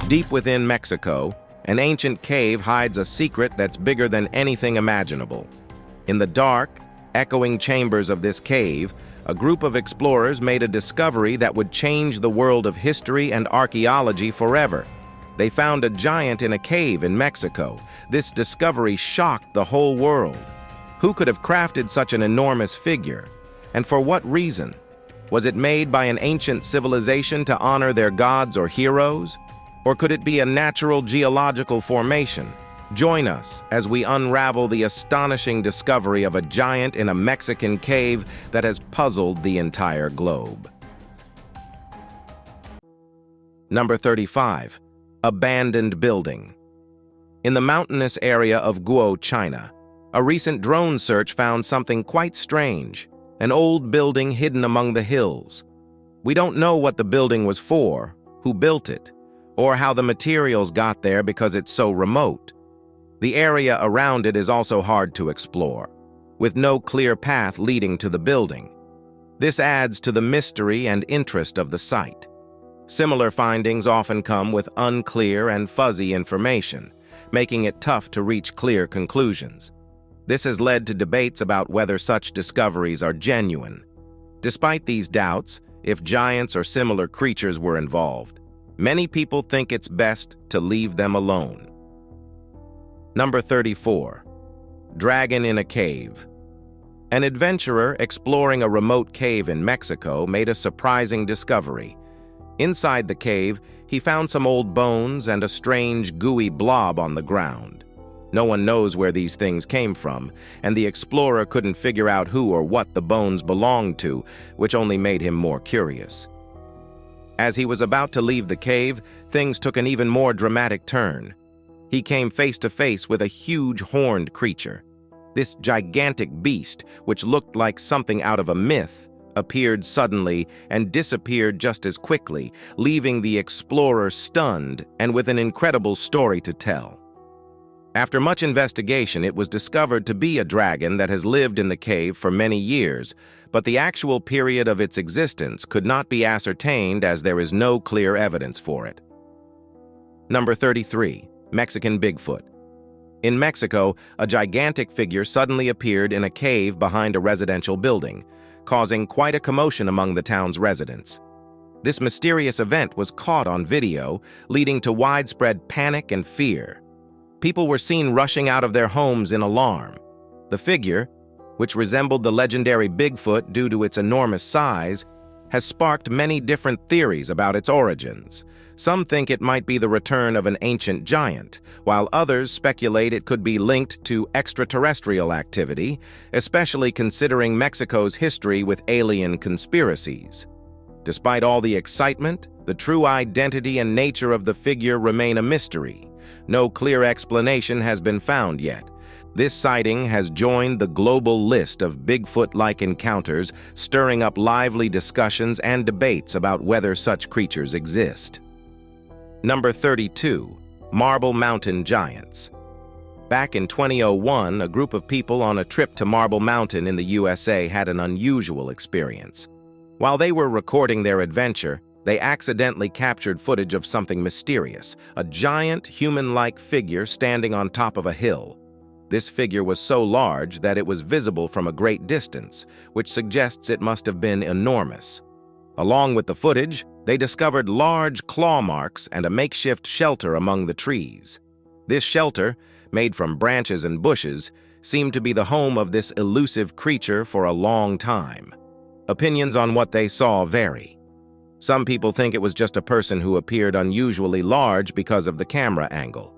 Deep within Mexico, an ancient cave hides a secret that's bigger than anything imaginable. In the dark, echoing chambers of this cave, a group of explorers made a discovery that would change the world of history and archaeology forever. They found a giant in a cave in Mexico. This discovery shocked the whole world. Who could have crafted such an enormous figure? And for what reason? Was it made by an ancient civilization to honor their gods or heroes? Or could it be a natural geological formation? Join us as we unravel the astonishing discovery of a giant in a Mexican cave that has puzzled the entire globe. Number 35. Abandoned building. In the mountainous area of Guo, China, a recent drone search found something quite strange, an old building hidden among the hills. We don't know what the building was for, who built it, or how the materials got there because it's so remote. The area around it is also hard to explore, with no clear path leading to the building. This adds to the mystery and interest of the site. Similar findings often come with unclear and fuzzy information, making it tough to reach clear conclusions. This has led to debates about whether such discoveries are genuine. Despite these doubts, if giants or similar creatures were involved, many people think it's best to leave them alone. Number 34. Dragon in a cave. An adventurer exploring a remote cave in Mexico made a surprising discovery. Inside the cave, he found some old bones and a strange, gooey blob on the ground. No one knows where these things came from, and the explorer couldn't figure out who or what the bones belonged to, which only made him more curious. As he was about to leave the cave, things took an even more dramatic turn. He came face to face with a huge horned creature. This gigantic beast, which looked like something out of a myth, appeared suddenly and disappeared just as quickly, leaving the explorer stunned and with an incredible story to tell. After much investigation, it was discovered to be a dragon that has lived in the cave for many years, but the actual period of its existence could not be ascertained as there is no clear evidence for it. Number 33. Mexican Bigfoot. In Mexico, a gigantic figure suddenly appeared in a cave behind a residential building, causing quite a commotion among the town's residents. This mysterious event was caught on video, leading to widespread panic and fear. People were seen rushing out of their homes in alarm. The figure, which resembled the legendary Bigfoot due to its enormous size, has sparked many different theories about its origins. Some think it might be the return of an ancient giant, while others speculate it could be linked to extraterrestrial activity, especially considering Mexico's history with alien conspiracies. Despite all the excitement, the true identity and nature of the figure remain a mystery. No clear explanation has been found yet. This sighting has joined the global list of Bigfoot-like encounters, stirring up lively discussions and debates about whether such creatures exist. Number 32. Marble Mountain Giants. Back in 2001, a group of people on a trip to Marble Mountain in the USA had an unusual experience. While they were recording their adventure, they accidentally captured footage of something mysterious, a giant, human-like figure standing on top of a hill. This figure was so large that it was visible from a great distance, which suggests it must have been enormous. Along with the footage, they discovered large claw marks and a makeshift shelter among the trees. This shelter, made from branches and bushes, seemed to be the home of this elusive creature for a long time. Opinions on what they saw vary. Some people think it was just a person who appeared unusually large because of the camera angle.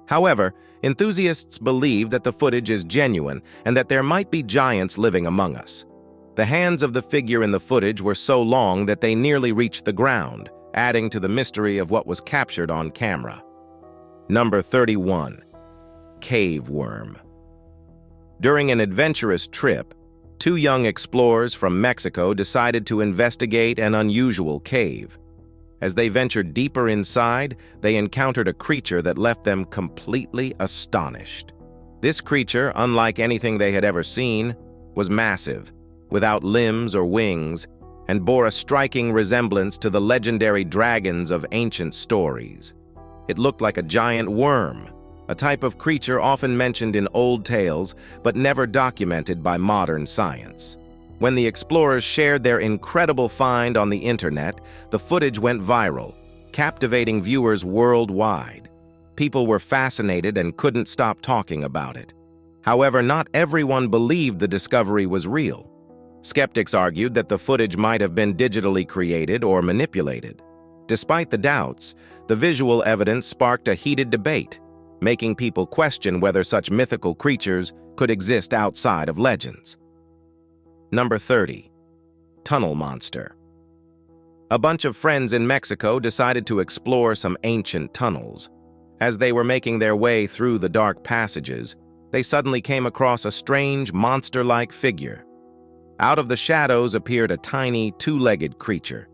However, enthusiasts believe that the footage is genuine and that there might be giants living among us. The hands of the figure in the footage were so long that they nearly reached the ground, adding to the mystery of what was captured on camera. Number 31. Cave worm. During an adventurous trip, two young explorers from Mexico decided to investigate an unusual cave. As they ventured deeper inside, they encountered a creature that left them completely astonished. This creature, unlike anything they had ever seen, was massive, without limbs or wings, and bore a striking resemblance to the legendary dragons of ancient stories. It looked like a giant worm, a type of creature often mentioned in old tales but never documented by modern science. When the explorers shared their incredible find on the internet, the footage went viral, captivating viewers worldwide. People were fascinated and couldn't stop talking about it. However, not everyone believed the discovery was real. Skeptics argued that the footage might have been digitally created or manipulated. Despite the doubts, the visual evidence sparked a heated debate, making people question whether such mythical creatures could exist outside of legends. Number 30. Tunnel Monster. A bunch of friends in Mexico decided to explore some ancient tunnels. As they were making their way through the dark passages, they suddenly came across a strange, monster-like figure. Out of the shadows appeared a tiny, two-legged creature.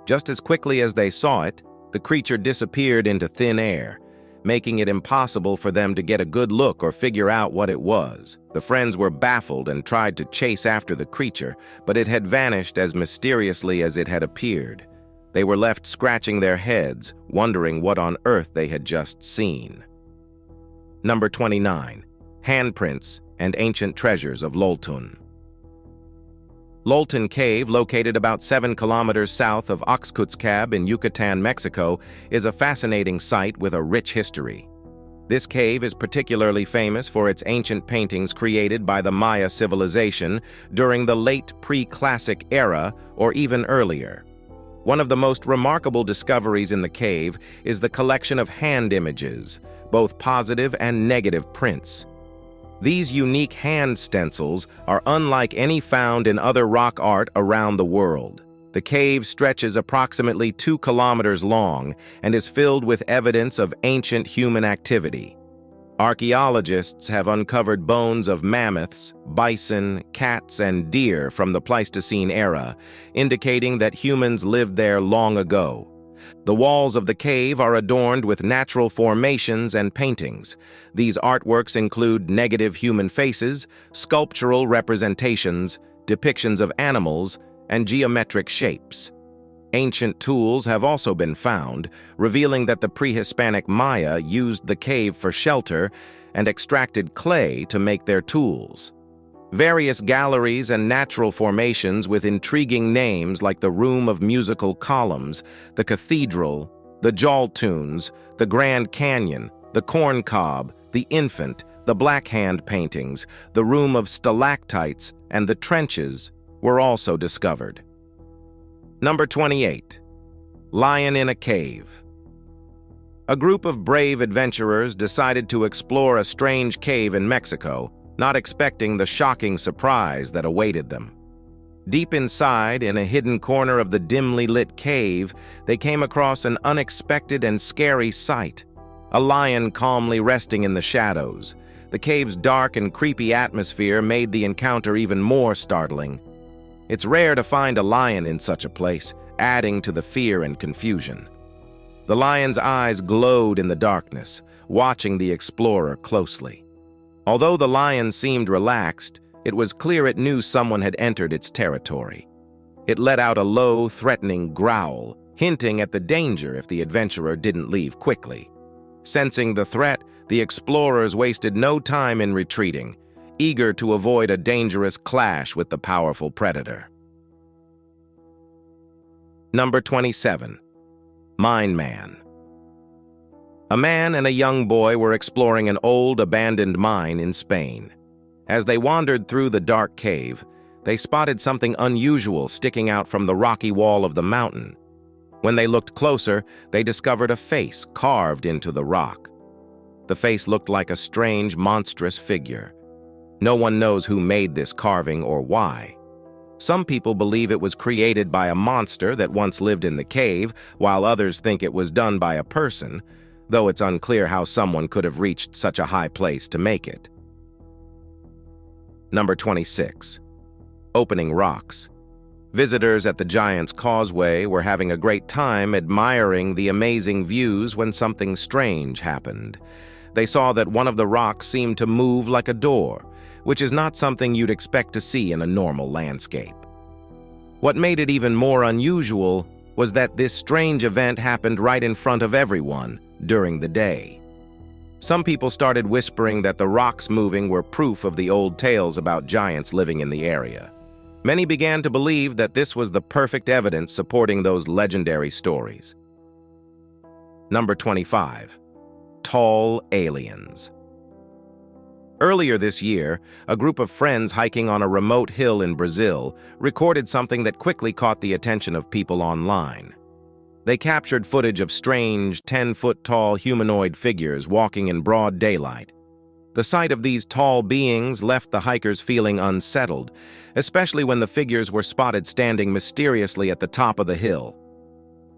Just as quickly as they saw it, the creature disappeared into thin air, making it impossible for them to get a good look or figure out what it was. The friends were baffled and tried to chase after the creature, but it had vanished as mysteriously as it had appeared. They were left scratching their heads, wondering what on earth they had just seen. Number 29. Handprints and Ancient Treasures of Loltun. Loltun Cave, located about 7 kilometers south of Cave in Yucatan, Mexico, is a fascinating site with a rich history. This cave is particularly famous for its ancient paintings created by the Maya civilization during the late pre-classic era or even earlier. One of the most remarkable discoveries in the cave is the collection of hand images, both positive and negative prints. These unique hand stencils are unlike any found in other rock art around the world. The cave stretches approximately 2 kilometers long and is filled with evidence of ancient human activity. Archaeologists have uncovered bones of mammoths, bison, cats, and deer from the Pleistocene era, indicating that humans lived there long ago. The walls of the cave are adorned with natural formations and paintings. These artworks include negative human faces, sculptural representations, depictions of animals, and geometric shapes. Ancient tools have also been found, revealing that the pre-Hispanic Maya used the cave for shelter and extracted clay to make their tools. Various galleries and natural formations with intriguing names like the Room of Musical Columns, the Cathedral, the Joltunes, the Grand Canyon, the Corn Cob, the Infant, the Black Hand paintings, the Room of Stalactites, and the Trenches were also discovered. Number 28. Lion in a Cave. A group of brave adventurers decided to explore a strange cave in Mexico, not expecting the shocking surprise that awaited them. Deep inside, in a hidden corner of the dimly lit cave, they came across an unexpected and scary sight. A lion calmly resting in the shadows. The cave's dark and creepy atmosphere made the encounter even more startling. It's rare to find a lion in such a place, adding to the fear and confusion. The lion's eyes glowed in the darkness, watching the explorer closely. Although the lion seemed relaxed, it was clear it knew someone had entered its territory. It let out a low, threatening growl, hinting at the danger if the adventurer didn't leave quickly. Sensing the threat, the explorers wasted no time in retreating, eager to avoid a dangerous clash with the powerful predator. Number 27. Mine Man. A man and a young boy were exploring an old, abandoned mine in Spain. As they wandered through the dark cave, they spotted something unusual sticking out from the rocky wall of the mountain. When they looked closer, they discovered a face carved into the rock. The face looked like a strange, monstrous figure. No one knows who made this carving or why. Some people believe it was created by a monster that once lived in the cave, while others think it was done by a person, though it's unclear how someone could have reached such a high place to make it. Number 26. Opening Rocks. Visitors at the Giant's Causeway were having a great time admiring the amazing views when something strange happened. They saw that one of the rocks seemed to move like a door, which is not something you'd expect to see in a normal landscape. What made it even more unusual was that this strange event happened right in front of everyone, during the day. Some people started whispering that the rocks moving were proof of the old tales about giants living in the area. Many began to believe that this was the perfect evidence supporting those legendary stories. Number 25. Tall aliens. Earlier this year, a group of friends hiking on a remote hill in Brazil recorded something that quickly caught the attention of people online. They captured footage of strange, 10-foot-tall humanoid figures walking in broad daylight. The sight of these tall beings left the hikers feeling unsettled, especially when the figures were spotted standing mysteriously at the top of the hill.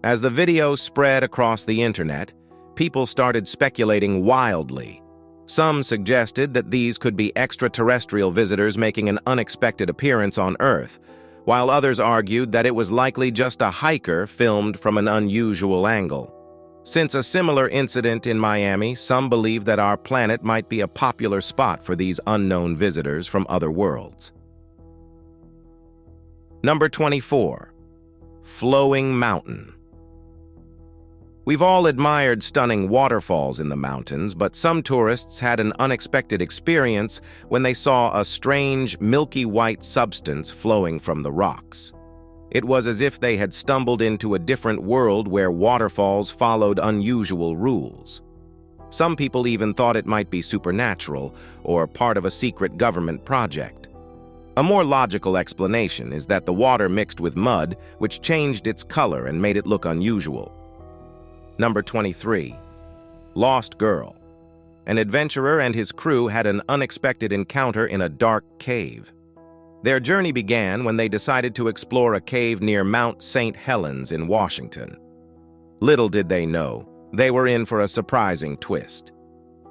As the video spread across the internet, people started speculating wildly. Some suggested that these could be extraterrestrial visitors making an unexpected appearance on Earth, while others argued that it was likely just a hiker filmed from an unusual angle. Since a similar incident in Miami, some believe that our planet might be a popular spot for these unknown visitors from other worlds. Number 24. Flowing mountain. We've all admired stunning waterfalls in the mountains, but some tourists had an unexpected experience when they saw a strange, milky white substance flowing from the rocks. It was as if they had stumbled into a different world where waterfalls followed unusual rules. Some people even thought it might be supernatural or part of a secret government project. A more logical explanation is that the water mixed with mud, which changed its color and made it look unusual. Number 23. Lost Girl. An adventurer and his crew had an unexpected encounter in a dark cave. Their journey began when they decided to explore a cave near Mount St. Helens in Washington. Little did they know, they were in for a surprising twist.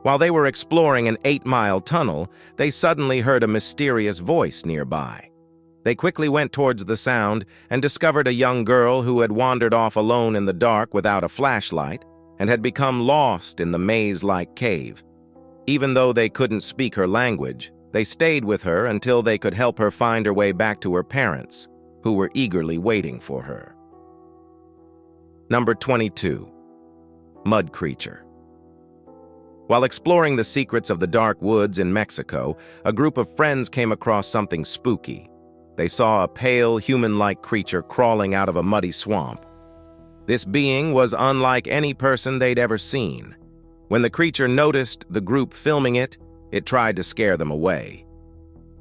While they were exploring an 8-mile tunnel, they suddenly heard a mysterious voice nearby. They quickly went towards the sound and discovered a young girl who had wandered off alone in the dark without a flashlight and had become lost in the maze-like cave. Even though they couldn't speak her language, they stayed with her until they could help her find her way back to her parents, who were eagerly waiting for her. Number 22. Mud Creature. While exploring the secrets of the dark woods in Mexico, a group of friends came across something spooky. They saw a pale, human-like creature crawling out of a muddy swamp. This being was unlike any person they'd ever seen. When the creature noticed the group filming it, it tried to scare them away.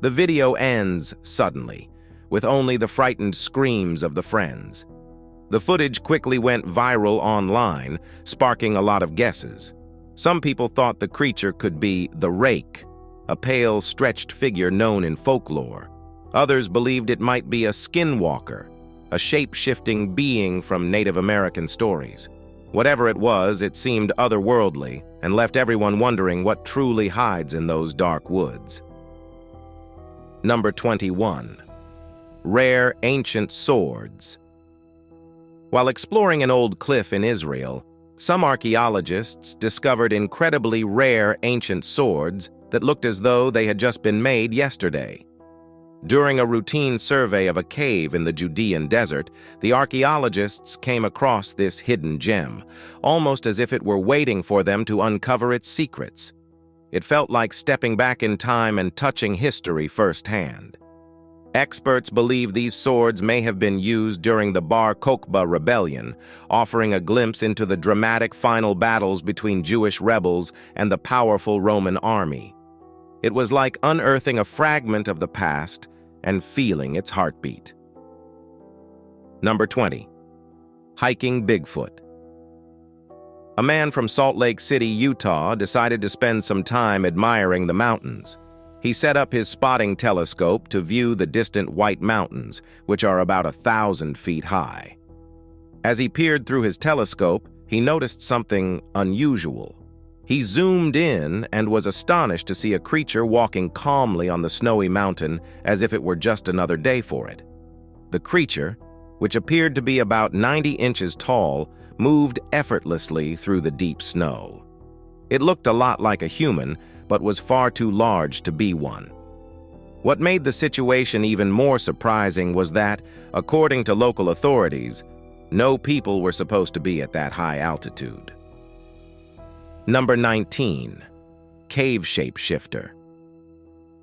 The video ends suddenly, with only the frightened screams of the friends. The footage quickly went viral online, sparking a lot of guesses. Some people thought the creature could be the Rake, a pale, stretched figure known in folklore. Others believed it might be a skinwalker, a shape-shifting being from Native American stories. Whatever it was, it seemed otherworldly and left everyone wondering what truly hides in those dark woods. Number 21. Rare ancient swords. While exploring an old cliff in Israel, some archaeologists discovered incredibly rare ancient swords that looked as though they had just been made yesterday. During a routine survey of a cave in the Judean desert, the archaeologists came across this hidden gem, almost as if it were waiting for them to uncover its secrets. It felt like stepping back in time and touching history firsthand. Experts believe these swords may have been used during the Bar Kokhba rebellion, offering a glimpse into the dramatic final battles between Jewish rebels and the powerful Roman army. It was like unearthing a fragment of the past and feeling its heartbeat. Number 20. Hiking Bigfoot. A man from Salt Lake City, Utah, decided to spend some time admiring the mountains. He set up his spotting telescope to view the distant White Mountains, which are about 1,000 feet high. As he peered through his telescope, he noticed something unusual. He zoomed in and was astonished to see a creature walking calmly on the snowy mountain as if it were just another day for it. The creature, which appeared to be about 90 inches tall, moved effortlessly through the deep snow. It looked a lot like a human, but was far too large to be one. What made the situation even more surprising was that, according to local authorities, no people were supposed to be at that high altitude. Number 19. Cave shapeshifter.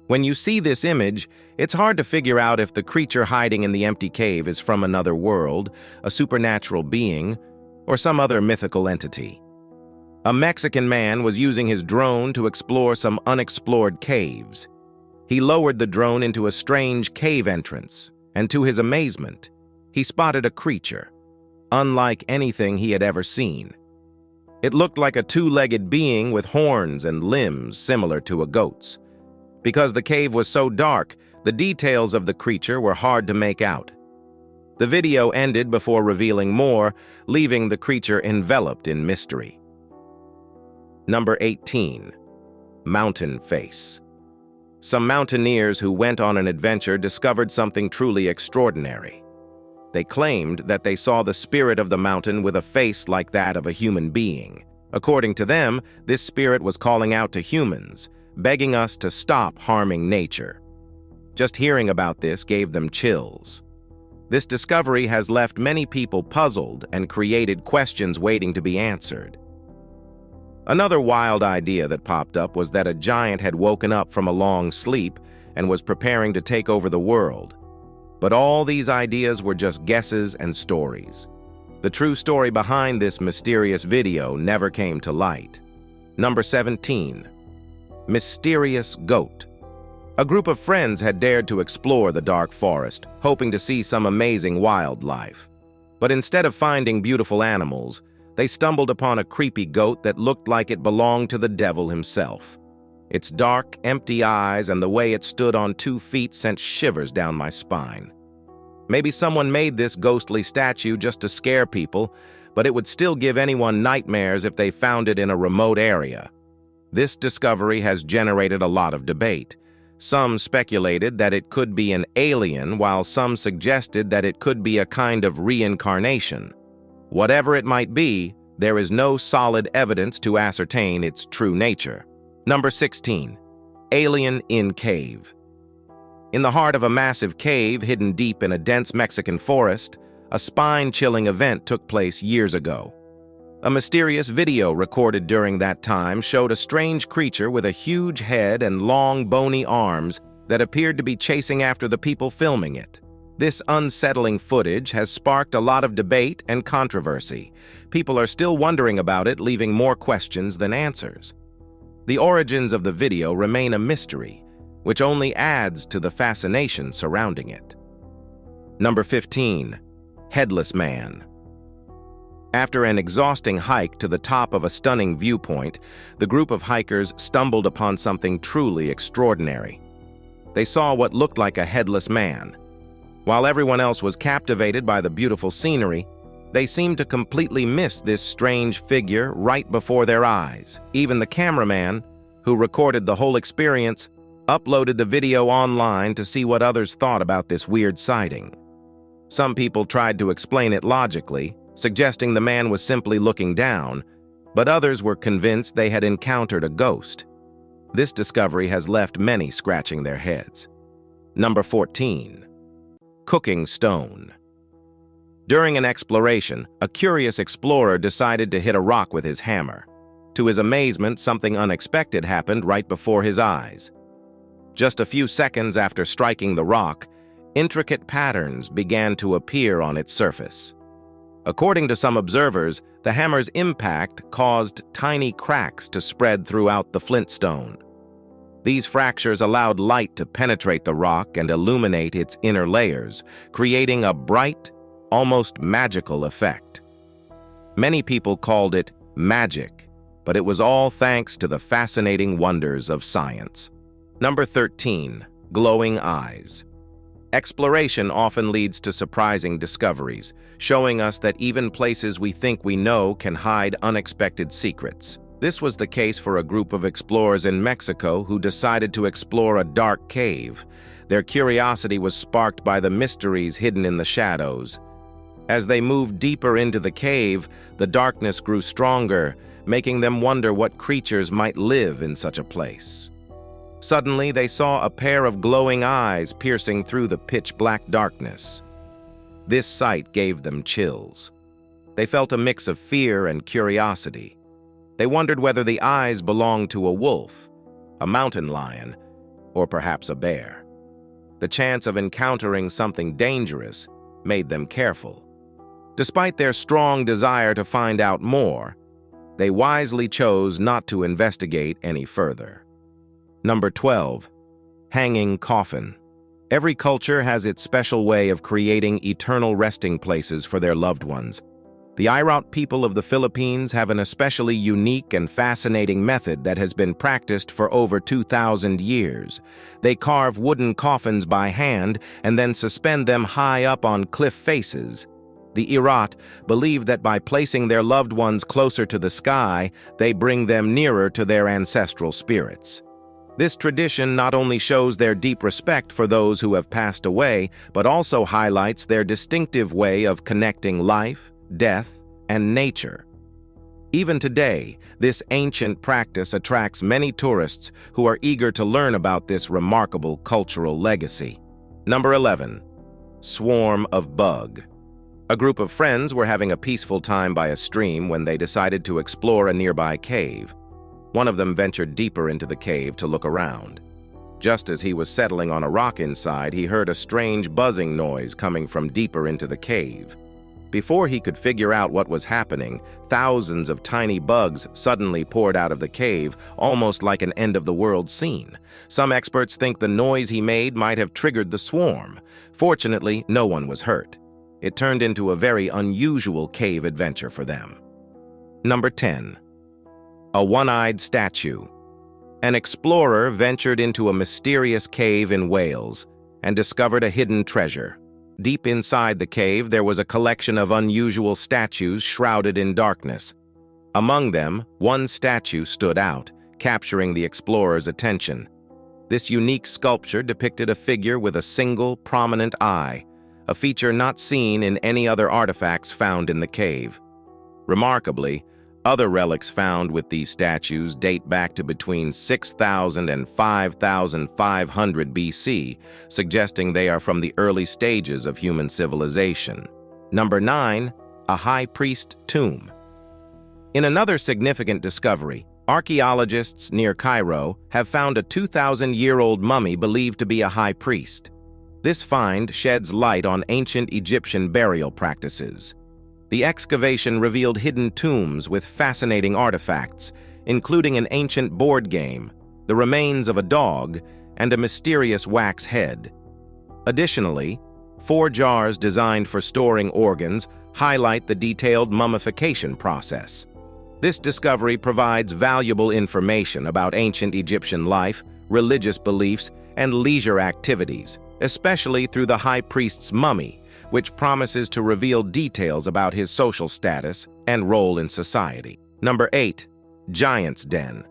When you see this image, it's hard to figure out if the creature hiding in the empty cave is from another world, a supernatural being, or some other mythical entity. A Mexican man was using his drone to explore some unexplored caves. He lowered the drone into a strange cave entrance, and to his amazement, he spotted a creature, unlike anything he had ever seen. It looked like a two-legged being with horns and limbs similar to a goat's. Because the cave was so dark, the details of the creature were hard to make out. The video ended before revealing more, leaving the creature enveloped in mystery. Number 18. Mountain face. Some mountaineers who went on an adventure discovered something truly extraordinary. They claimed that they saw the spirit of the mountain with a face like that of a human being. According to them, this spirit was calling out to humans, begging us to stop harming nature. Just hearing about this gave them chills. This discovery has left many people puzzled and created questions waiting to be answered. Another wild idea that popped up was that a giant had woken up from a long sleep and was preparing to take over the world. But all these ideas were just guesses and stories. The true story behind this mysterious video never came to light. Number 17. Mysterious goat. A group of friends had dared to explore the dark forest, hoping to see some amazing wildlife. But instead of finding beautiful animals, they stumbled upon a creepy goat that looked like it belonged to the devil himself. Its dark, empty eyes and the way it stood on 2 feet sent shivers down my spine. Maybe someone made this ghostly statue just to scare people, but it would still give anyone nightmares if they found it in a remote area. This discovery has generated a lot of debate. Some speculated that it could be an alien, while some suggested that it could be a kind of reincarnation. Whatever it might be, there is no solid evidence to ascertain its true nature. Number 16. Alien in cave. In the heart of a massive cave hidden deep in a dense Mexican forest, a spine-chilling event took place years ago. A mysterious video recorded during that time showed a strange creature with a huge head and long, bony arms that appeared to be chasing after the people filming it. This unsettling footage has sparked a lot of debate and controversy. People are still wondering about it, leaving more questions than answers. The origins of the video remain a mystery, which only adds to the fascination surrounding it. Number 15. Headless man. After an exhausting hike to the top of a stunning viewpoint, the group of hikers stumbled upon something truly extraordinary. They saw what looked like a headless man. While everyone else was captivated by the beautiful scenery, they seemed to completely miss this strange figure right before their eyes. Even the cameraman, who recorded the whole experience, uploaded the video online to see what others thought about this weird sighting. Some people tried to explain it logically, suggesting the man was simply looking down, but others were convinced they had encountered a ghost. This discovery has left many scratching their heads. Number 14. Cooking stone. During an exploration, a curious explorer decided to hit a rock with his hammer. To his amazement, something unexpected happened right before his eyes. Just a few seconds after striking the rock, intricate patterns began to appear on its surface. According to some observers, the hammer's impact caused tiny cracks to spread throughout the flintstone. These fractures allowed light to penetrate the rock and illuminate its inner layers, creating a bright, almost magical effect. Many people called it magic, but it was all thanks to the fascinating wonders of science. Number 13. Glowing eyes. Exploration often leads to surprising discoveries, showing us that even places we think we know can hide unexpected secrets. This was the case for a group of explorers in Mexico who decided to explore a dark cave. Their curiosity was sparked by the mysteries hidden in the shadows. As they moved deeper into the cave, the darkness grew stronger, making them wonder what creatures might live in such a place. Suddenly, they saw a pair of glowing eyes piercing through the pitch-black darkness. This sight gave them chills. They felt a mix of fear and curiosity. They wondered whether the eyes belonged to a wolf, a mountain lion, or perhaps a bear. The chance of encountering something dangerous made them careful. Despite their strong desire to find out more, they wisely chose not to investigate any further. Number 12. Hanging coffin. Every culture has its special way of creating eternal resting places for their loved ones. The Irot people of the Philippines have an especially unique and fascinating method that has been practiced for over 2,000 years. They carve wooden coffins by hand and then suspend them high up on cliff faces. The Irot believe that by placing their loved ones closer to the sky, they bring them nearer to their ancestral spirits. This tradition not only shows their deep respect for those who have passed away, but also highlights their distinctive way of connecting life, death, and nature. Even today, this ancient practice attracts many tourists who are eager to learn about this remarkable cultural legacy. Number 11. Swarm of bug. A group of friends were having a peaceful time by a stream when they decided to explore a nearby cave. One of them ventured deeper into the cave to look around. Just as he was settling on a rock inside, he heard a strange buzzing noise coming from deeper into the cave. Before he could figure out what was happening, thousands of tiny bugs suddenly poured out of the cave, almost like an end-of-the-world scene. Some experts think the noise he made might have triggered the swarm. Fortunately, no one was hurt. It turned into a very unusual cave adventure for them. Number 10. A one-eyed statue. An explorer ventured into a mysterious cave in Wales and discovered a hidden treasure. Deep inside the cave, there was a collection of unusual statues shrouded in darkness. Among them, one statue stood out, capturing the explorer's attention. This unique sculpture depicted a figure with a single, prominent eye, a feature not seen in any other artifacts found in the cave. Remarkably, other relics found with these statues date back to between 6,000 and 5,500 BC, suggesting they are from the early stages of human civilization. Number 9. A high priest tomb. In another significant discovery, archaeologists near Cairo have found a 2,000-year-old mummy believed to be a high priest. This find sheds light on ancient Egyptian burial practices. The excavation revealed hidden tombs with fascinating artifacts, including an ancient board game, the remains of a dog, and a mysterious wax head. Additionally, 4 jars designed for storing organs highlight the detailed mummification process. This discovery provides valuable information about ancient Egyptian life, religious beliefs, and leisure activities, especially through the high priest's mummy, which promises to reveal details about his social status and role in society. Number 8. Giant's Den.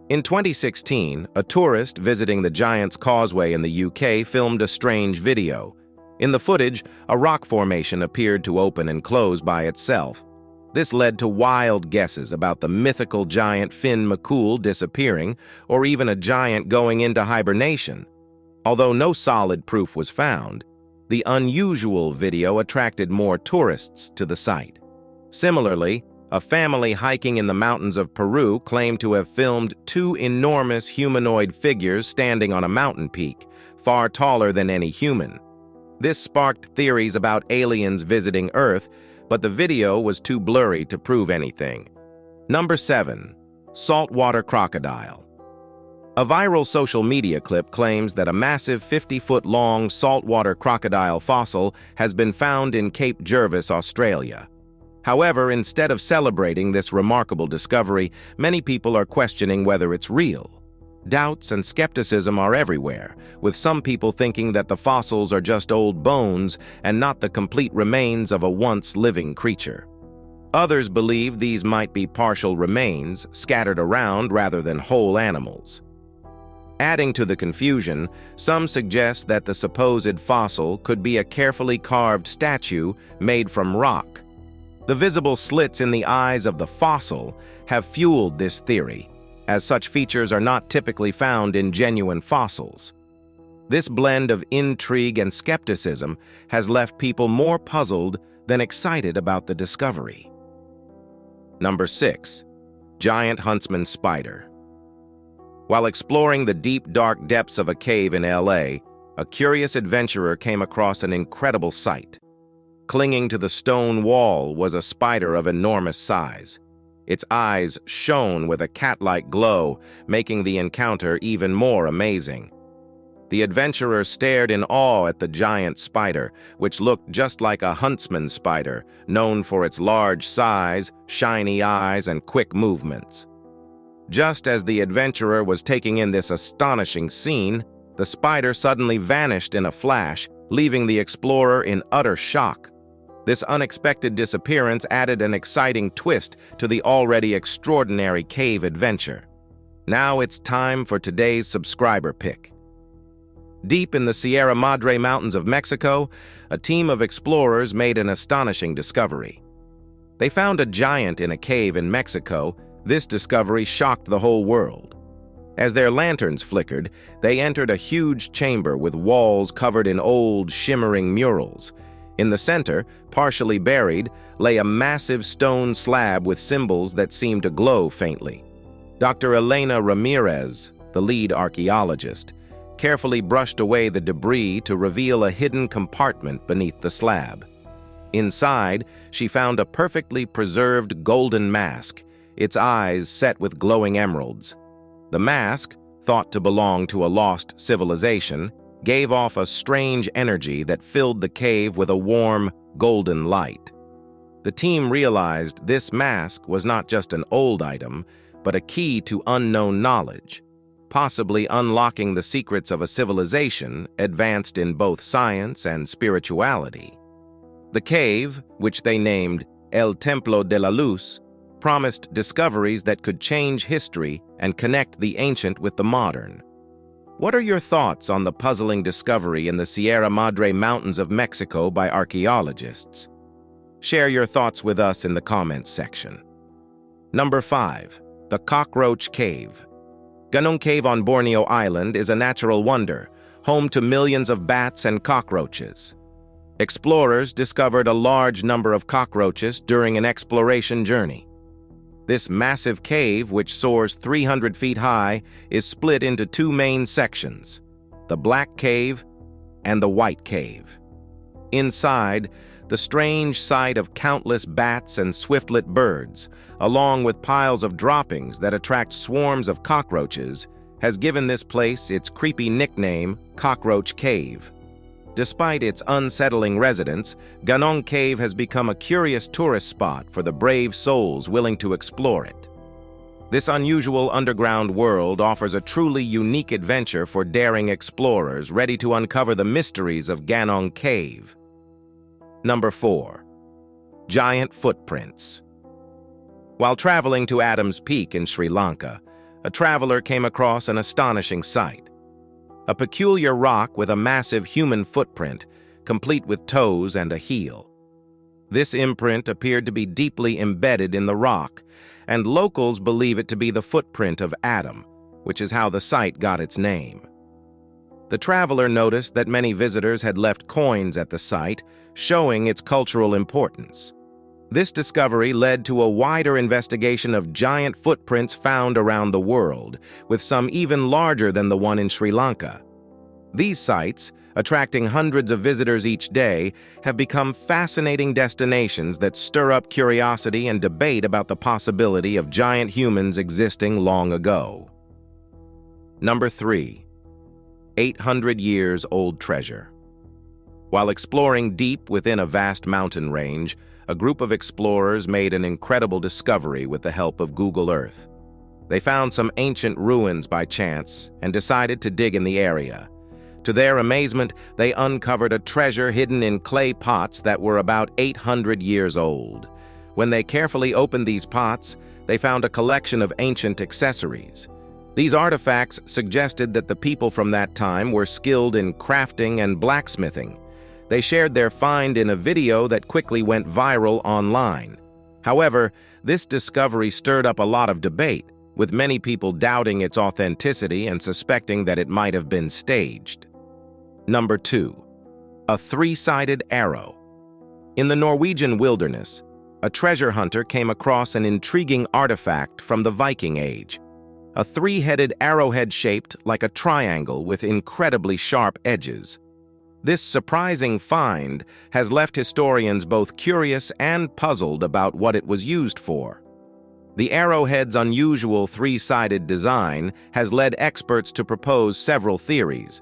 In 2016, a tourist visiting the Giant's Causeway in the UK filmed a strange video. In the footage, a rock formation appeared to open and close by itself. This led to wild guesses about the mythical giant Finn McCool disappearing, or even a giant going into hibernation. Although no solid proof was found, the unusual video attracted more tourists to the site. Similarly, a family hiking in the mountains of Peru claimed to have filmed 2 enormous humanoid figures standing on a mountain peak, far taller than any human. This sparked theories about aliens visiting Earth, but the video was too blurry to prove anything. Number 7. Saltwater crocodile. A viral social media clip claims that a massive 50-foot-long saltwater crocodile fossil has been found in Cape Jervis, Australia. However, instead of celebrating this remarkable discovery, many people are questioning whether it's real. Doubts and skepticism are everywhere, with some people thinking that the fossils are just old bones and not the complete remains of a once-living creature. Others believe these might be partial remains scattered around rather than whole animals. Adding to the confusion, some suggest that the supposed fossil could be a carefully carved statue made from rock. The visible slits in the eyes of the fossil have fueled this theory, as such features are not typically found in genuine fossils. This blend of intrigue and skepticism has left people more puzzled than excited about the discovery. Number 6. giant huntsman spider. While exploring the deep, dark depths of a cave in LA, a curious adventurer came across an incredible sight. Clinging to the stone wall was a spider of enormous size. Its eyes shone with a cat-like glow, making the encounter even more amazing. The adventurer stared in awe at the giant spider, which looked just like a huntsman spider, known for its large size, shiny eyes, and quick movements. Just as the adventurer was taking in this astonishing scene, the spider suddenly vanished in a flash, leaving the explorer in utter shock. This unexpected disappearance added an exciting twist to the already extraordinary cave adventure. Now it's time for today's subscriber pick. Deep in the Sierra Madre mountains of Mexico, a team of explorers made an astonishing discovery. They found a giant in a cave in Mexico. This discovery shocked the whole world. As their lanterns flickered, they entered a huge chamber with walls covered in old, shimmering murals. In the center, partially buried, lay a massive stone slab with symbols that seemed to glow faintly. Dr. Elena Ramirez, the lead archaeologist, carefully brushed away the debris to reveal a hidden compartment beneath the slab. Inside, she found a perfectly preserved golden mask, its eyes set with glowing emeralds. The mask, thought to belong to a lost civilization, gave off a strange energy that filled the cave with a warm, golden light. The team realized this mask was not just an old item, but a key to unknown knowledge, possibly unlocking the secrets of a civilization advanced in both science and spirituality. The cave, which they named El Templo de la Luz, promised discoveries that could change history and connect the ancient with the modern. What are your thoughts on the puzzling discovery in the Sierra Madre mountains of Mexico by archaeologists? Share your thoughts with us in the comments section. Number 5. The Cockroach Cave. Loltun Cave on Borneo Island is a natural wonder, home to millions of bats and cockroaches. Explorers discovered a large number of cockroaches during an exploration journey. This massive cave, which soars 300 feet high, is split into two main sections, the Black Cave and the White Cave. Inside, the strange sight of countless bats and swiftlet birds, along with piles of droppings that attract swarms of cockroaches, has given this place its creepy nickname, Cockroach Cave. Despite its unsettling residents, Loltun Cave has become a curious tourist spot for the brave souls willing to explore it. This unusual underground world offers a truly unique adventure for daring explorers ready to uncover the mysteries of Loltun Cave. Number 4. Giant footprints. While traveling to Adam's Peak in Sri Lanka, a traveler came across an astonishing sight. A peculiar rock with a massive human footprint, complete with toes and a heel. This imprint appeared to be deeply embedded in the rock, and locals believe it to be the footprint of Adam, which is how the site got its name. The traveler noticed that many visitors had left coins at the site, showing its cultural importance. This discovery led to a wider investigation of giant footprints found around the world, with some even larger than the one in Sri Lanka. These sites, attracting hundreds of visitors each day, have become fascinating destinations that stir up curiosity and debate about the possibility of giant humans existing long ago. Number 3. 800 years old treasure. While exploring deep within a vast mountain range, a group of explorers made an incredible discovery with the help of Google Earth. They found some ancient ruins by chance and decided to dig in the area. To their amazement, they uncovered a treasure hidden in clay pots that were about 800 years old. When they carefully opened these pots, they found a collection of ancient accessories. These artifacts suggested that the people from that time were skilled in crafting and blacksmithing. They shared their find in a video that quickly went viral online. However, this discovery stirred up a lot of debate, with many people doubting its authenticity and suspecting that it might have been staged. Number 2. A three-sided arrow. In the Norwegian wilderness, a treasure hunter came across an intriguing artifact from the Viking Age, a three-headed arrowhead shaped like a triangle with incredibly sharp edges. This surprising find has left historians both curious and puzzled about what it was used for. The arrowhead's unusual three-sided design has led experts to propose several theories.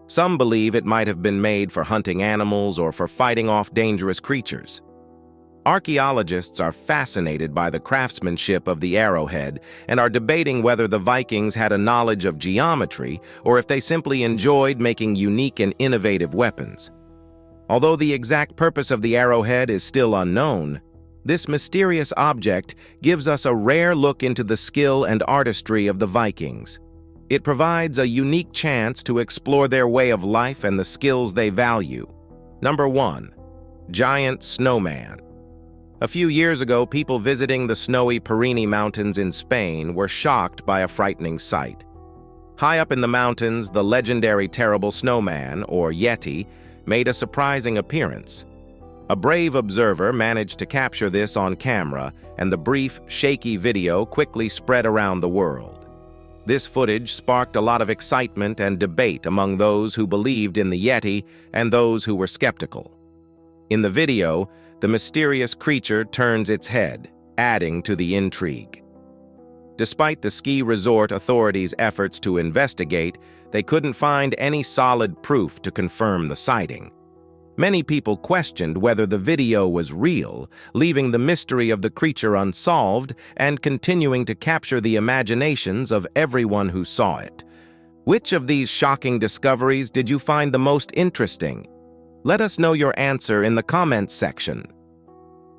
Some believe it might have been made for hunting animals or for fighting off dangerous creatures. Archaeologists are fascinated by the craftsmanship of the arrowhead and are debating whether the Vikings had a knowledge of geometry or if they simply enjoyed making unique and innovative weapons. Although the exact purpose of the arrowhead is still unknown, this mysterious object gives us a rare look into the skill and artistry of the Vikings. It provides a unique chance to explore their way of life and the skills they value. Number 1. Giant Snowman. A few years ago, people visiting the snowy Pyrenees Mountains in Spain were shocked by a frightening sight. High up in the mountains, the legendary terrible snowman, or Yeti, made a surprising appearance. A brave observer managed to capture this on camera, and the brief, shaky video quickly spread around the world. This footage sparked a lot of excitement and debate among those who believed in the Yeti and those who were skeptical. In the video, the mysterious creature turns its head, adding to the intrigue. Despite the ski resort authorities' efforts to investigate, they couldn't find any solid proof to confirm the sighting. Many people questioned whether the video was real, leaving the mystery of the creature unsolved and continuing to capture the imaginations of everyone who saw it. Which of these shocking discoveries did you find the most interesting? Let us know your answer in the comments section.